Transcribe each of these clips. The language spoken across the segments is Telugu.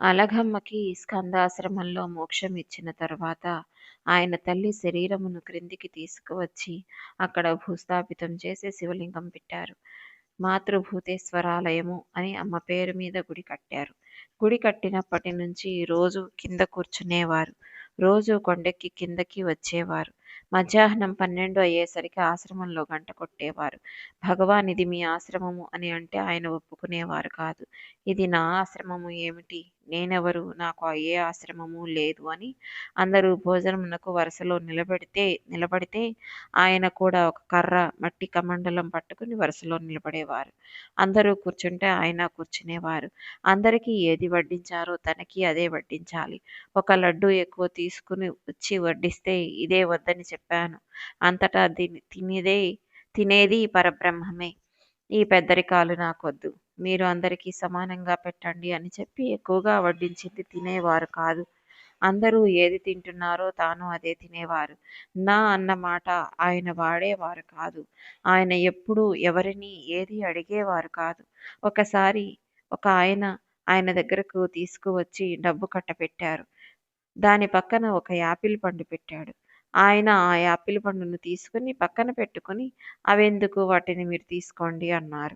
అలగమ్మకి స్కందాశ్రమంలో మోక్షం ఇచ్చిన తరువాత ఆయన తల్లి శరీరమును క్రిందికి తీసుకువచ్చి అక్కడ భూస్థాపితం చేసి శివలింగం పెట్టారు. మాతృభూతేశ్వరాలయము అని అమ్మ పేరు మీద గుడి కట్టారు. గుడి కట్టినప్పటి నుంచి రోజు కింద కూర్చునేవారు. రోజు కొండెక్కి కిందకి వచ్చేవారు. మధ్యాహ్నం 12 అయ్యేసరికి ఆశ్రమంలో గంట కొట్టేవారు. భగవాన్ ఇది మీ ఆశ్రమము అని అంటే ఆయన ఒప్పుకునేవారు కాదు. ఇది నా ఆశ్రమము ఏమిటి, నేనెవరు, నాకు ఏ ఆశ్రమము లేదు అని అందరూ భోజనమునకు వరుసలో నిలబడితే ఆయన కూడా ఒక కర్ర మట్టి కమండలం పట్టుకుని వరుసలో నిలబడేవారు. అందరూ కూర్చుంటే ఆయన కూర్చునేవారు. అందరికీ ఏది వడ్డించారో తనకి అదే వడ్డించాలి. ఒక లడ్డు ఎక్కువ తీసుకుని వచ్చి వడ్డిస్తే ఇదే వద్దని చెప్పాను. అంతటా తినేది పరబ్రహ్మమే. ఈ పెద్దరికాలు నాకొద్దు. మీరు అందరికీ సమానంగా పెట్టండి అని చెప్పి ఎక్కువగా వడ్డించింది తినేవారు కాదు. అందరూ ఏది తింటున్నారో తాను అదే తినేవారు. నా అన్న మాట ఆయన వాడేవారు కాదు. ఆయన ఎప్పుడూ ఎవరినీ ఏది అడిగేవారు కాదు. ఒకసారి ఒక ఆయన దగ్గరకు తీసుకువచ్చి డబ్బు కట్టపెట్టారు. దాని పక్కన ఒక యాపిల్ పండు పెట్టాడు. ఆయన ఆ యాపిల్ పండును తీసుకుని పక్కన పెట్టుకుని అవెందుకు, వాటిని మీరు తీసుకోండి అన్నారు.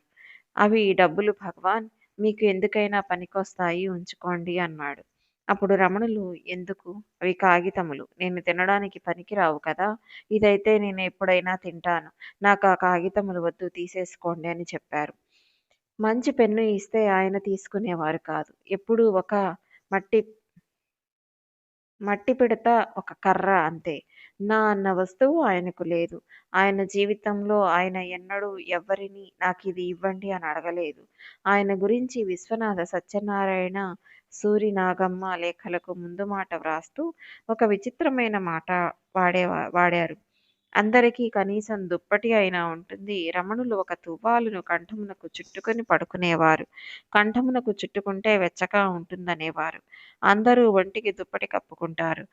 అవి డబ్బులు భగవాన్, మీకు ఎందుకైనా పనికొస్తాయి, ఉంచుకోండి అన్నాడు. అప్పుడు రమణులు, ఎందుకు, అవి కాగితములు, నేను తినడానికి పనికిరావు కదా, ఇదైతే నేను ఎప్పుడైనా తింటాను, నాకు ఆ కాగితములు వద్దు, తీసేసుకోండి అని చెప్పారు. మంచి పెన్ను ఇస్తే ఆయన తీసుకునేవారు కాదు. ఎప్పుడూ ఒక మట్టి మట్టి పిడత, ఒక కర్ర అంతే. నా అన్న వస్తువు ఆయనకు లేదు. ఆయన జీవితంలో ఆయన ఎన్నడూ ఎవ్వరినీ నాకిది ఇవ్వండి అని అడగలేదు. ఆయన గురించి విశ్వనాథ సత్యనారాయణ సూరినాగమ్మ లేఖలకు ముందు మాట వ్రాస్తూ ఒక విచిత్రమైన మాట వాడారు. అందరికీ కనీసం దుప్పటి అయినా ఉంటుంది. రమణులు ఒక తువ్వాలును కంఠమునకు చుట్టుకొని పడుకునేవారు. కంఠమునకు చుట్టుకుంటే వెచ్చగా ఉంటుందనేవారు. అందరూ ఒంటికి దుప్పటి కప్పుకుంటారు.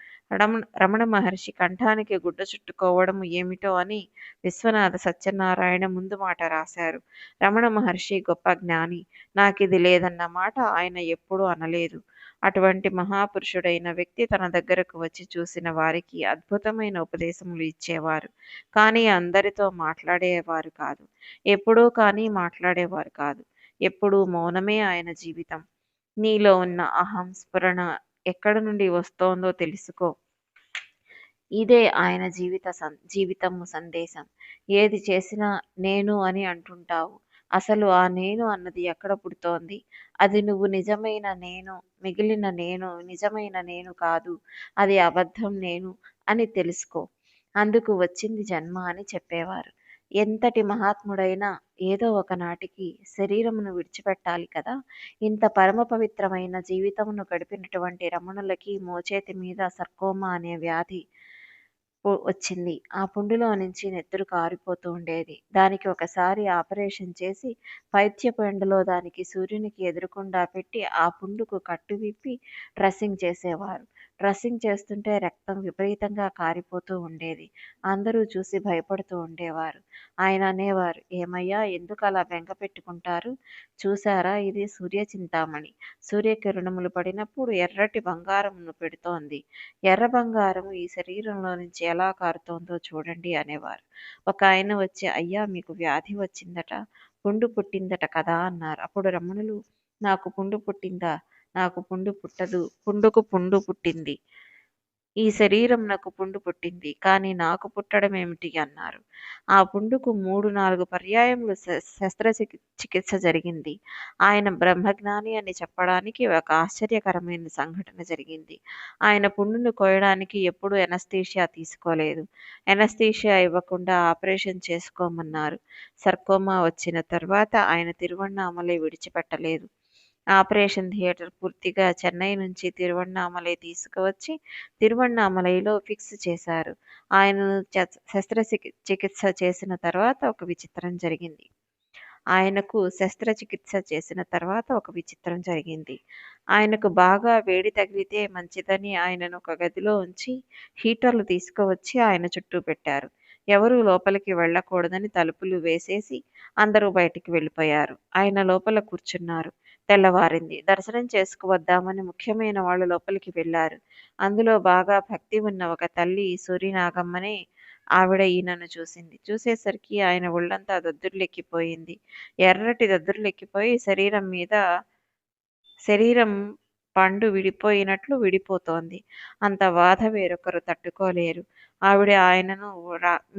రమణ మహర్షి కంఠానికి గుడ్డ చుట్టుకోవడం ఏమిటో అని విశ్వనాథ సత్యనారాయణ ముందు మాట రాశారు. రమణ మహర్షి గొప్ప జ్ఞాని. నాకిది లేదన్న మాట ఆయన ఎప్పుడూ అనలేదు. అటువంటి మహాపురుషుడైన వ్యక్తి తన దగ్గరకు వచ్చి చూసిన వారికి అద్భుతమైన ఉపదేశములు ఇచ్చేవారు. కానీ అందరితో మాట్లాడేవారు కాదు. ఎప్పుడూ కానీ మాట్లాడేవారు కాదు. ఎప్పుడూ మౌనమే ఆయన జీవితం. నీలో ఉన్న అహం స్ఫురణ ఎక్కడి నుండి వస్తోందో తెలుసుకో. ఇదే ఆయన జీవితము సందేశం. ఏది చేసినా నేను అని అంటుంటావు. అసలు ఆ నేను అన్నది ఎక్కడ పుడుతోంది? అది నువ్వు నిజమైన నేను, మిగిలిన నేను నిజమైన నేను కాదు. అది అబద్ధం నేను అని తెలుసుకో. అందుకు వచ్చింది జన్మ అని చెప్పేవారు. ఎంతటి మహాత్ముడైనా ఏదో ఒకనాటికి శరీరమును విడిచిపెట్టాలి కదా. ఇంత పరమ పవిత్రమైన జీవితమును గడిపినటువంటి రమణులకి మోచేతి మీద సర్కోమా అనే వ్యాధి వచ్చింది. ఆ పుండులో నుంచి నెత్తురు కారిపోతూ ఉండేది. దానికి ఒకసారి ఆపరేషన్ చేసి పైత్యపు ఎండలో దానికి సూర్యునికి ఎదురుకుండా పెట్టి ఆ పుండుకు కట్టు విప్పి డ్రెస్సింగ్ చేసేవారు. డ్రెస్సింగ్ చేస్తుంటే రక్తం విపరీతంగా కారిపోతూ ఉండేది. అందరూ చూసి భయపడుతూ ఉండేవారు. ఆయన అనేవారు, ఏమయ్యా, ఎందుకు అలా బెంగ పెట్టుకుంటారు? చూశారా, ఇది సూర్యచింతామణి. సూర్యకిరణములు పడినప్పుడు ఎర్రటి బంగారమును పెడుతోంది. ఎర్ర బంగారం ఈ శరీరంలో నుంచి ఎలా కారుతోందో చూడండి అనేవారు. ఒక ఆయన వచ్చి, అయ్యా, మీకు వ్యాధి వచ్చిందట, పుండు పుట్టిందట కదా అన్నారు. అప్పుడు రమణులు, నాకు పుండు పుట్టిందా? నాకు పుండు పుట్టదు. పుండుకు పుండు పుట్టింది. ఈ శరీరం నాకు పుండు పుట్టింది, కానీ నాకు పుట్టడం ఏమిటి అన్నారు. ఆ పుండుకు 3-4 పర్యాయములు చికిత్స జరిగింది. ఆయన బ్రహ్మజ్ఞాని అని చెప్పడానికి ఒక ఆశ్చర్యకరమైన సంఘటన జరిగింది. ఆయన పుండును కోయడానికి ఎప్పుడూ ఎనస్థీషియా తీసుకోలేదు. ఎనస్థీషియా ఇవ్వకుండా ఆపరేషన్ చేసుకోమన్నారు. సర్కోమా వచ్చిన తర్వాత ఆయన తిరువణ్ణామలై విడిచిపెట్టలేదు. ఆపరేషన్ థియేటర్ పూర్తిగా చెన్నై నుంచి తిరువణ్ణామలై తీసుకువచ్చి తిరువణ్ణామలైలో ఫిక్స్ చేశారు. ఆయనను చికిత్స చేసిన తర్వాత ఒక విచిత్రం జరిగింది. ఆయనకు బాగా వేడి తగిలితే మంచిదని ఆయనను ఒక గదిలో ఉంచి హీటర్లు తీసుకువచ్చి ఆయన చుట్టూ పెట్టారు. ఎవరూ లోపలికి వెళ్ళకూడదని తలుపులు వేసేసి అందరూ బయటికి వెళ్ళిపోయారు. ఆయన లోపల కూర్చున్నారు. తెల్లవారింది. దర్శనం చేసుకువద్దామని ముఖ్యమైన వాళ్ళు లోపలికి వెళ్లారు. అందులో బాగా భక్తి ఉన్న ఒక తల్లి సూరినాగమ్మనే ఆవిడ ఈయనను చూసింది. చూసేసరికి ఆయన ఒళ్ళంతా దద్దుర్లెక్కిపోయింది. ఎర్రటి దద్దుర్లెక్కిపోయి శరీరం పండు విడిపోయినట్లు విడిపోతోంది. అంత బాధ వేరొకరు తట్టుకోలేరు. ఆవిడ ఆయనను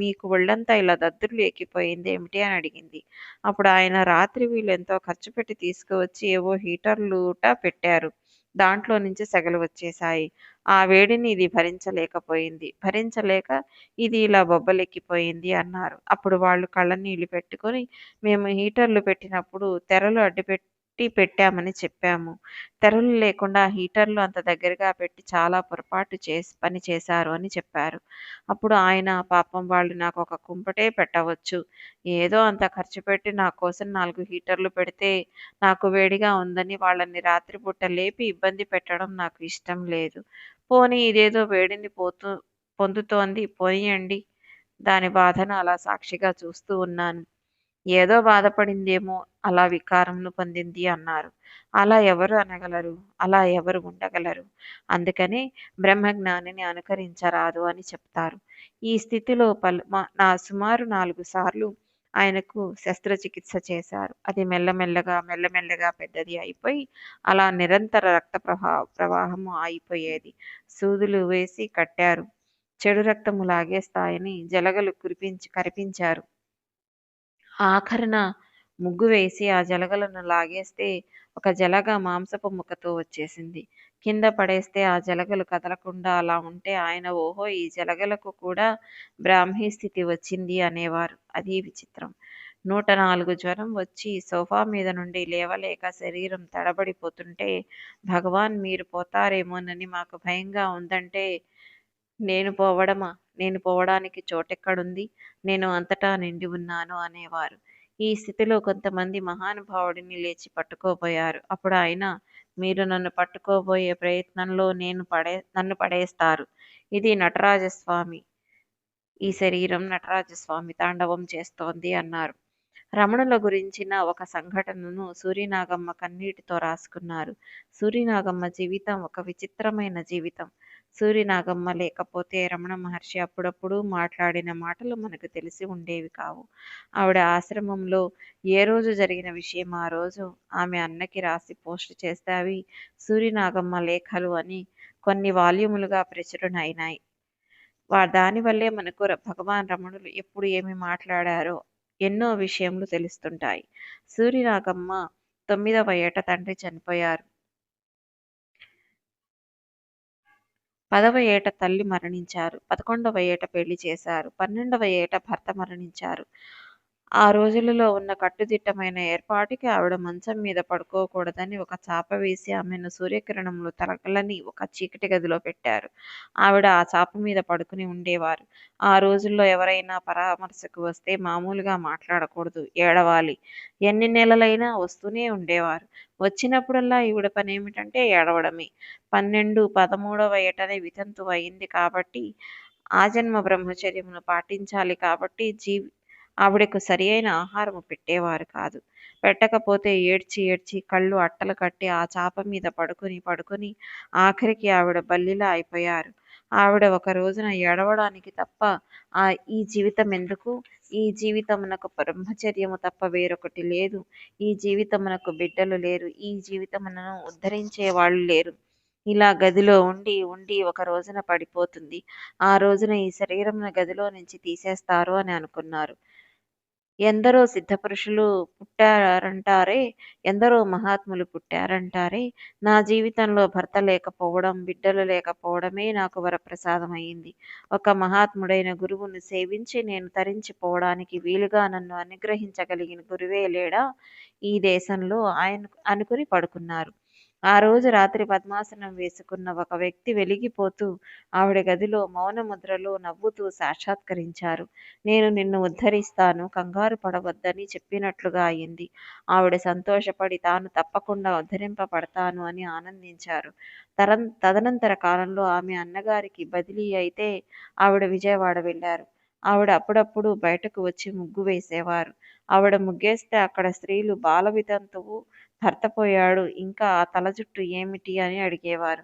మీకు ఒళ్ళంతా ఇలా దద్దుర్లు ఎక్కిపోయిందేమిటి అని అడిగింది. అప్పుడు ఆయన రాత్రి వీళ్ళెంతో ఖర్చు పెట్టి తీసుకువచ్చి ఏవో హీటర్లుట పెట్టారు. దాంట్లో నుంచి సెగలు వచ్చేశాయి. ఆ వేడిని ఇది భరించలేకపోయింది. భరించలేక ఇది ఇలా బొబ్బలెక్కిపోయింది అన్నారు. అప్పుడు వాళ్ళు కళ్ళనీళ్ళు పెట్టుకొని మేము హీటర్లు పెట్టినప్పుడు తెరలు పెట్టామని చెప్పాము. తెరలు లేకుండా హీటర్లు అంత దగ్గరగా పెట్టి చాలా పొరపాటు పని చేశారు అని చెప్పారు. అప్పుడు ఆయన పాపం వాళ్ళు నాకు ఒక కుంపటే పెట్టవచ్చు. ఏదో అంత ఖర్చు పెట్టి నా కోసం 4 హీటర్లు పెడితే నాకు వేడిగా ఉందని వాళ్ళని రాత్రిపూట లేపి ఇబ్బంది పెట్టడం నాకు ఇష్టం లేదు. పోనీ ఇదేదో వేడిని పొందుతోంది పోనీయండి. దాని బాధను అలా సాక్షిగా చూస్తూ ఉన్నాను. ఏదో బాధపడిందేమో అలా వికారంను పొందింది అన్నారు. అలా ఎవరు అనగలరు? అలా ఎవరు ఉండగలరు? అందుకనే బ్రహ్మజ్ఞానిని అనుకరించరాదు అని చెప్తారు. ఈ స్థితిలో సుమారు 4 సార్లు ఆయనకు శస్త్రచికిత్స చేశారు. అది మెల్లమెల్లగా పెద్దది అయిపోయి అలా నిరంతర రక్త ప్రవాహము ఆగిపోయేది. సూదులు వేసి కట్టారు. చెడు రక్తము లాగేస్తాయని జలగలు కరిపించారు. ఆఖరున ముగ్గు వేసి ఆ జలగలను లాగేస్తే ఒక జలగ మాంసపు ముక్కతో వచ్చేసింది. కింద పడేస్తే ఆ జలగలు కదలకుండా అలా ఉంటే ఆయన ఓహో ఈ జలగలకు కూడా బ్రాహ్మీ స్థితి వచ్చింది అనేవారు. అదీ విచిత్రం. 104 జ్వరం వచ్చి సోఫా మీద నుండి లేవలేక శరీరం తడబడిపోతుంటే భగవాన్ మీరు పోతారేమోనని మాకు భయంగా ఉందంటే నేను పోవడానికి చోటెక్కడుంది? నేను అంతటా నిండి ఉన్నాను అనేవారు. ఈ స్థితిలో కొంతమంది మహానుభావుడిని లేచి పట్టుకోబోయారు. అప్పుడు ఆయన మీరు నన్ను పట్టుకోబోయే ప్రయత్నంలో నన్ను పడేస్తారు. ఇది నటరాజస్వామి. ఈ శరీరం నటరాజస్వామి తాండవం చేస్తోంది అన్నారు. రమణుల గురించిన ఒక సంఘటనను సూరినాగమ్మ కన్నీటితో రాసుకున్నారు. సూరినాగమ్మ జీవితం ఒక విచిత్రమైన జీవితం. సూరినాగమ్మ లేకపోతే రమణ మహర్షి అప్పుడప్పుడు మాట్లాడిన మాటలు మనకు తెలిసి ఉండేవి కావు. ఆవిడ ఆశ్రమంలో ఏ రోజు జరిగిన విషయం ఆ రోజు ఆమె అన్నకి రాసి పోస్ట్ చేస్తే అవి సూరినాగమ్మ లేఖలు అని కొన్ని వాల్యూములుగా ప్రచురణైనాయి. దానివల్లే మనకు భగవాన్ రమణులు ఎప్పుడు ఏమి మాట్లాడారో ఎన్నో విషయములు తెలుస్తుంటాయి. సూరినాగమ్మ 9వ ఏట తండ్రి చనిపోయారు. 10వ ఏట తల్లి మరణించారు. 11వ ఏట పెళ్లి చేశారు. 12వ ఏట భర్త మరణించారు. ఆ రోజులలో ఉన్న కట్టుదిట్టమైన ఏర్పాటుకి ఆవిడ మంచం మీద పడుకోకూడదని ఒక చాప వేసి ఆమెను సూర్యకిరణములు తగలని ఒక చీకటి గదిలో పెట్టారు. ఆవిడ ఆ చాప మీద పడుకుని ఉండేవారు. ఆ రోజుల్లో ఎవరైనా పరామర్శకు వస్తే మామూలుగా మాట్లాడకూడదు, ఏడవాలి. ఎన్ని నెలలైనా వస్తూనే ఉండేవారు. వచ్చినప్పుడల్లా ఈవిడ పనేమిటంటే ఏడవడమే. 13వ ఏటనే వితంతువు అయింది కాబట్టి ఆజన్మ బ్రహ్మచర్యమును పాటించాలి కాబట్టి ఆవిడకు సరి అయిన ఆహారము పెట్టేవారు కాదు. పెట్టకపోతే ఏడ్చి ఏడ్చి కళ్ళు అట్టలు కట్టి ఆ చాప మీద పడుకుని ఆఖరికి ఆవిడ బల్లిలా అయిపోయారు. ఆవిడ ఒక రోజున ఏడవడానికి తప్ప ఈ జీవితం ఎందుకు? ఈ జీవితమునకు బ్రహ్మచర్యము తప్ప వేరొకటి లేదు. ఈ జీవితమునకు బిడ్డలు లేరు. ఈ జీవితమునను ఉద్ధరించే వాళ్ళు లేరు. ఇలా గదిలో ఉండి ఒక రోజున పడిపోతుంది. ఆ రోజున ఈ శరీరమును గదిలో నుంచి తీసేస్తారు అని అనుకున్నారు. ఎందరో సిద్ధపురుషులు పుట్టారంటారే, ఎందరో మహాత్ములు పుట్టారంటారే, నా జీవితంలో భర్త లేకపోవడం, బిడ్డలు లేకపోవడమే నాకు వరప్రసాదమయింది. ఒక మహాత్ముడైన గురువును సేవించి నేను తరించిపోవడానికి వీలుగా నన్ను అనుగ్రహించగలిగిన గురువే లేడా ఈ దేశంలో అనుకుని పడుకున్నారు. ఆ రోజు రాత్రి పద్మాసనం వేసుకున్న ఒక వ్యక్తి వెలిగిపోతూ ఆవిడ గదిలో మౌన ముద్రలో నవ్వుతూ సాక్షాత్కరించారు. నేను నిన్ను ఉద్ధరిస్తాను, కంగారు పడవద్దని చెప్పినట్లుగా అయింది. ఆవిడ సంతోషపడి తాను తప్పకుండా ఉద్ధరింపబడతాను అని ఆనందించారు. తదనంతర కాలంలో ఆమె అన్నగారికి బదిలీ అయితే ఆవిడ విజయవాడ వెళ్ళారు. ఆవిడ అప్పుడప్పుడు బయటకు వచ్చి ముగ్గు వేసేవారు. ఆవిడ ముగ్గేస్తే అక్కడ స్త్రీలు బాల వితంతువు భర్త పోయాడు. ఇంకా ఆ తల జుట్టు ఏమిటి అని అడిగేవారు.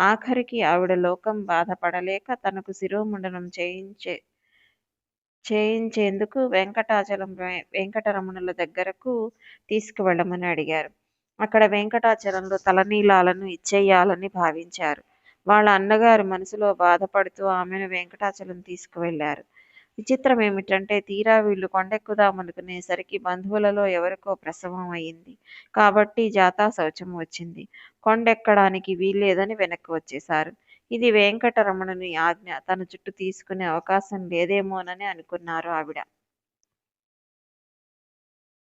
ఆఖరికి ఆవిడ లోకం బాధపడలేక తనకు శిరోముండనం చేయించేందుకు వెంకటరమణుల దగ్గరకు తీసుకువెళ్ళమని అడిగారు. అక్కడ వెంకటాచలంలో తలనీలాలను ఇచ్చెయ్యాలని భావించారు. వాళ్ళ అన్నగారు మనసులో బాధపడుతూ ఆమెను వెంకటాచలం తీసుకువెళ్ళారు. విచిత్రమేమిటంటే తీరా వీళ్ళు కొండెక్కుదామనుకునేసరికి బంధువులలో ఎవరికో ప్రసవం అయింది. కాబట్టి జాతాశౌచం వచ్చింది. కొండెక్కడానికి వీల్లేదని వెనక్కి వచ్చేశారు. ఇది వెంకటరమణుని ఆజ్ఞ. తన జుట్టు తీసుకునే అవకాశం లేదేమోనని అనుకున్నారు ఆవిడ.